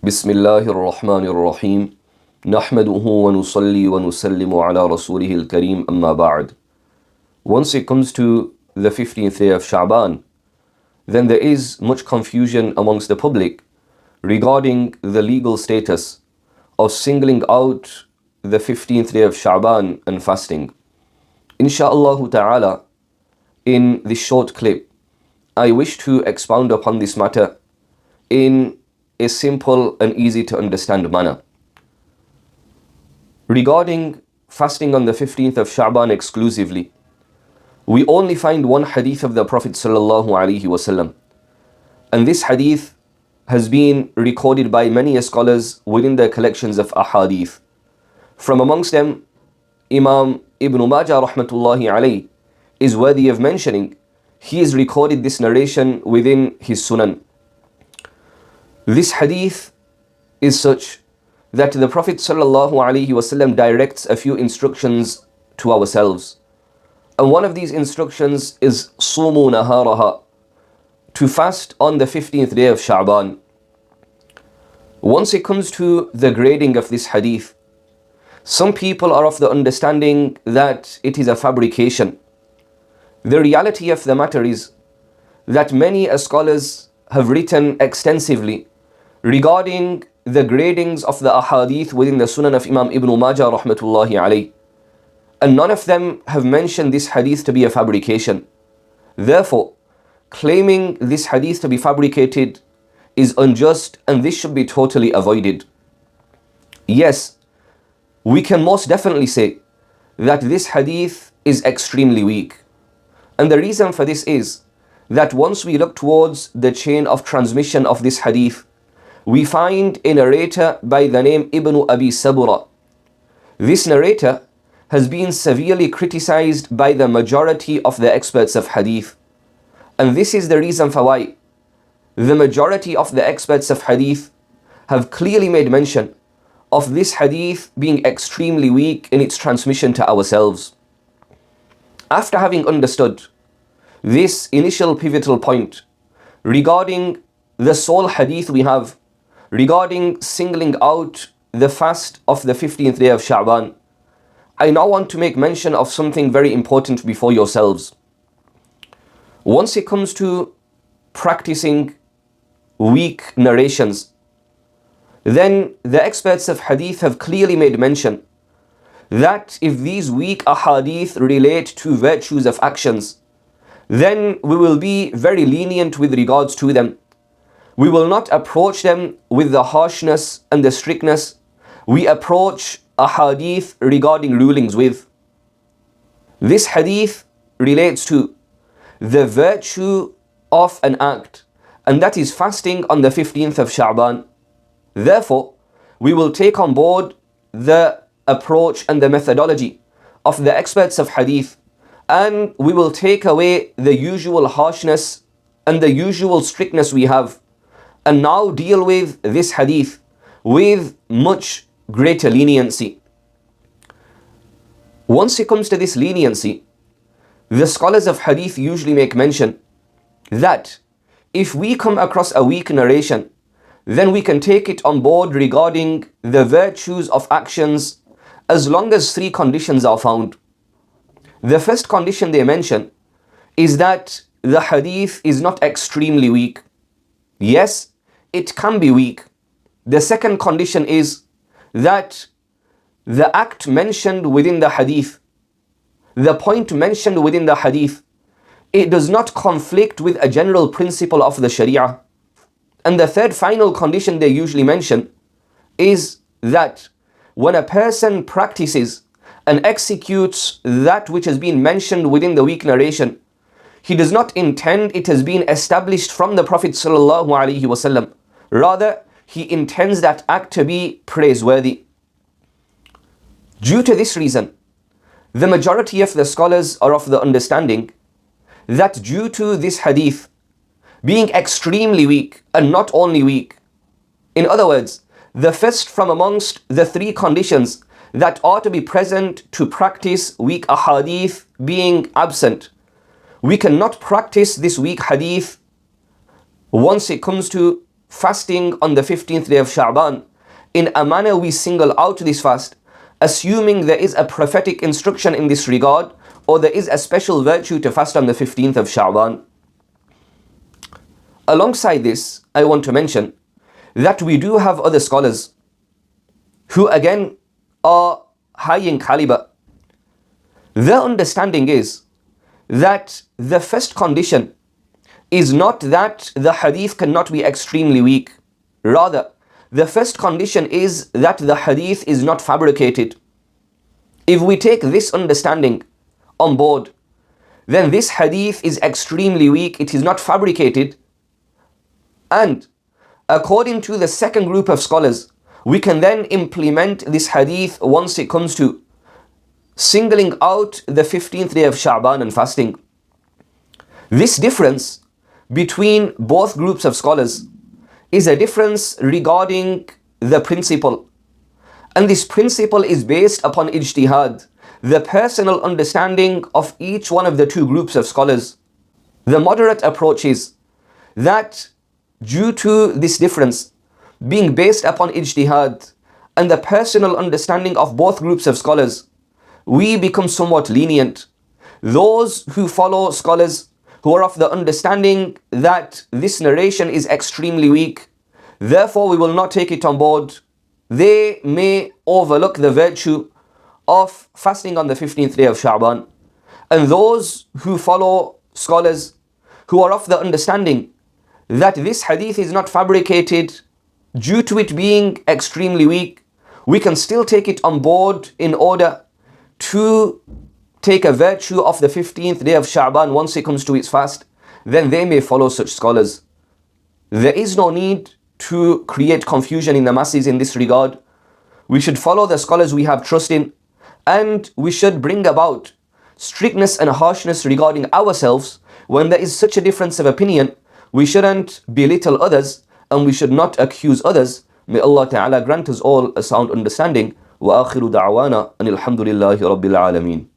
بسم الله الرحمن الرحيم نحمده ونصلي ونسلم على رسوله الكريم أما بعد. Once it comes to the 15th day of Shaban, then there is much confusion amongst the public regarding the legal status of singling out the 15th day of Shaban and fasting. Insha'Allah ta'ala, in this short clip, I wish to expound upon this matter in a simple and easy to understand manner. Regarding fasting on the 15th of Shaban exclusively, we only find one hadith of the Prophet sallallahu alaihi wasallam, and this hadith has been recorded by many scholars within their collections of ahadith. From amongst them, Imam Ibn Majah rahmatullahi alayhi is worthy of mentioning. He has recorded this narration within his Sunan. This hadith is such that the Prophet ﷺ directs a few instructions to ourselves. And one of these instructions is Sumu Naharaha, to fast on the 15th day of Shaban. Once it comes to the grading of this hadith, some people are of the understanding that it is a fabrication. The reality of the matter is that many scholars have written extensively regarding the gradings of the ahadith within the Sunan of Imam Ibn Majah rahmatullahi alayh, and none of them have mentioned this hadith to be a fabrication. Therefore, claiming this hadith to be fabricated is unjust, and this should be totally avoided. Yes, we can most definitely say that this hadith is extremely weak, and the reason for this is that once we look towards the chain of transmission of this hadith, we find a narrator by the name Ibn Abi Sabura. This narrator has been severely criticized by the majority of the experts of hadith. And this is the reason for why the majority of the experts of hadith have clearly made mention of this hadith being extremely weak in its transmission to ourselves. After having understood this initial pivotal point regarding the sole hadith we have regarding singling out the fast of the 15th day of Shaban, I now want to make mention of something very important before yourselves. Once it comes to practicing weak narrations, then the experts of hadith have clearly made mention that if these weak ahadith relate to virtues of actions, then we will be very lenient with regards to them. We will not approach them with the harshness and the strictness we approach a hadith regarding rulings with. This hadith relates to the virtue of an act, and that is fasting on the 15th of Shaban. Therefore, we will take on board the approach and the methodology of the experts of hadith, and we will take away the usual harshness and the usual strictness we have, and now deal with this hadith with much greater leniency. Once it comes to this leniency, the scholars of hadith usually make mention that if we come across a weak narration, then we can take it on board regarding the virtues of actions as long as three conditions are found. The first condition they mention is that the hadith is not extremely weak. Yes, it can be weak. The second condition is that the act mentioned within the hadith, the point mentioned within the hadith, it does not conflict with a general principle of the Sharia. And the third final condition they usually mention is that when a person practices and executes that which has been mentioned within the weak narration, he does not intend it has been established from the Prophet sallallahu alaihi wasallam. Rather, he intends that act to be praiseworthy. Due to this reason, the majority of the scholars are of the understanding that due to this hadith being extremely weak, and not only weak, in other words, the first from amongst the three conditions that are to be present to practice weak ahadith being absent, we cannot practice this weak hadith once it comes to fasting on the 15th day of Shaʻbān, in a manner we single out this fast, assuming there is a prophetic instruction in this regard, or there is a special virtue to fast on the 15th of Shaʻbān. Alongside this, I want to mention that we do have other scholars who again are high in caliber. Their understanding is that the first condition is not that the hadith cannot be extremely weak. Rather, the first condition is that the hadith is not fabricated. If we take this understanding on board, then this hadith is extremely weak, it is not fabricated. And according to the second group of scholars, we can then implement this hadith once it comes to singling out the 15th day of Shaʻbān and fasting. This difference between both groups of scholars is a difference regarding the principle. And this principle is based upon ijtihad, the personal understanding of each one of the two groups of scholars. The moderate approach is that due to this difference being based upon ijtihad and the personal understanding of both groups of scholars, we become somewhat lenient. Those who follow scholars who are of the understanding that this narration is extremely weak, therefore we will not take it on board, they may overlook the virtue of fasting on the 15th day of Shaʻbān. And those who follow scholars who are of the understanding that this hadith is not fabricated due to it being extremely weak, we can still take it on board in order to take a virtue of the 15th day of Shaʻbān once it comes to its fast, then they may follow such scholars. There is no need to create confusion in the masses in this regard. We should follow the scholars we have trust in, and we should bring about strictness and harshness regarding ourselves when there is such a difference of opinion. We shouldn't belittle others, and we should not accuse others. May Allah Ta'ala grant us all a sound understanding. وآخر دعوانا أن الحمد لله رب العالمين.